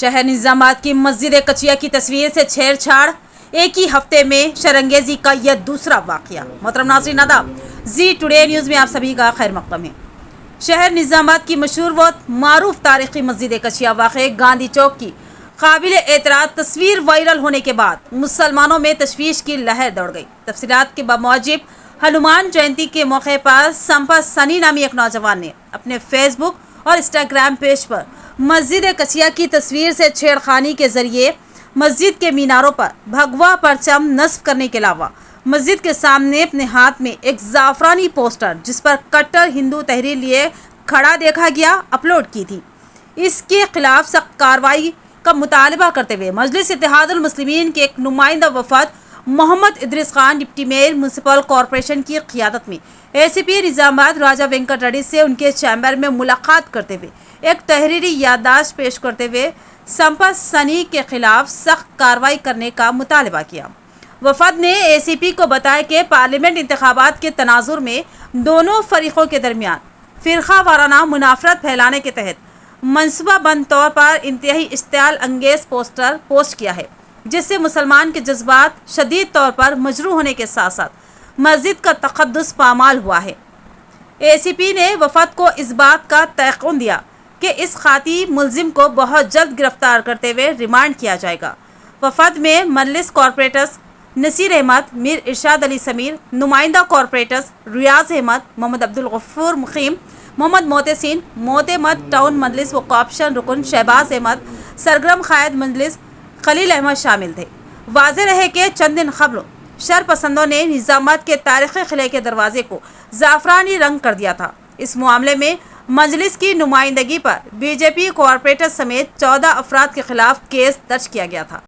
شہر نظامات کی مسجد کچیا کی تصویر سے چھیڑ چھاڑ، ایک ہی ہفتے میں شرانگیزی کا یہ دوسرا واقعہ۔ محترم ناظرین آداب، زی ٹوڈے نیوز میں آپ سبھی کا خیر مقدم ہے۔ شہر نظامات کی مشہور و معروف تاریخی مسجد کچیا واقع گاندھی چوک کی قابل اعتراض تصویر وائرل ہونے کے بعد مسلمانوں میں تشویش کی لہر دوڑ گئی۔ تفصیلات کے بموجب ہنومان جینتی کے موقع پر سمپا سنی نامی ایک نوجوان نے اپنے فیس بک اور انسٹاگرام پیج پر مسجد کچیا کی تصویر سے چھیڑخانی کے ذریعے مسجد کے میناروں پر بھگوا پرچم نصب کرنے کے علاوہ مسجد کے سامنے اپنے ہاتھ میں ایک زعفرانی پوسٹر جس پر کٹر ہندو تحریر لیے کھڑا دیکھا گیا اپلوڈ کی تھی۔ اس کے خلاف سخت کارروائی کا مطالبہ کرتے ہوئے مجلس اتحاد المسلمین کے ایک نمائندہ وفد Mohammad Idris Khan deputy mayor municipal corporation کی قیادت میں اے سی پی نظامات راجہ وینکٹ ریڈی سے ان کے چیمبر میں ملاقات کرتے ہوئے ایک تحریری یادداشت پیش کرتے ہوئے سمپا سنی کے خلاف سخت کارروائی کرنے کا مطالبہ کیا۔ وفد نے اے سی پی کو بتایا کہ پارلیمنٹ انتخابات کے تناظر میں دونوں فریقوں کے درمیان فرقہ وارانہ منافرت پھیلانے کے تحت منصوبہ بند طور پر انتہائی اشتعال انگیز پوسٹر پوسٹ کیا ہے، جس سے مسلمان کے جذبات شدید طور پر مجروح ہونے کے ساتھ ساتھ مسجد کا تقدس پامال ہوا ہے۔ اے سی پی نے وفد کو اس بات کا تیقن دیا کہ اس خاطی ملزم کو بہت جلد گرفتار کرتے ہوئے ریمانڈ کیا جائے گا۔ وفد میں مجلس کارپوریٹرز نصیر احمد، میر ارشاد علی سمیر، نمائندہ کارپوریٹرز ریاض احمد، محمد عبدالغفور مقیم، محمد محتسین، معتمد ٹاؤن مجلس و کارپوریشن رکن شہباز احمد، سرگرم قائد مجلس خلیل احمد شامل تھے۔ واضح رہے کہ چند دن قبل شرپسندوں نے نظامات کے تاریخی قلعے کے دروازے کو زعفرانی رنگ کر دیا تھا۔ اس معاملے میں مجلس کی نمائندگی پر بی جے پی کارپوریٹر سمیت 14 افراد کے خلاف کیس درج کیا گیا تھا۔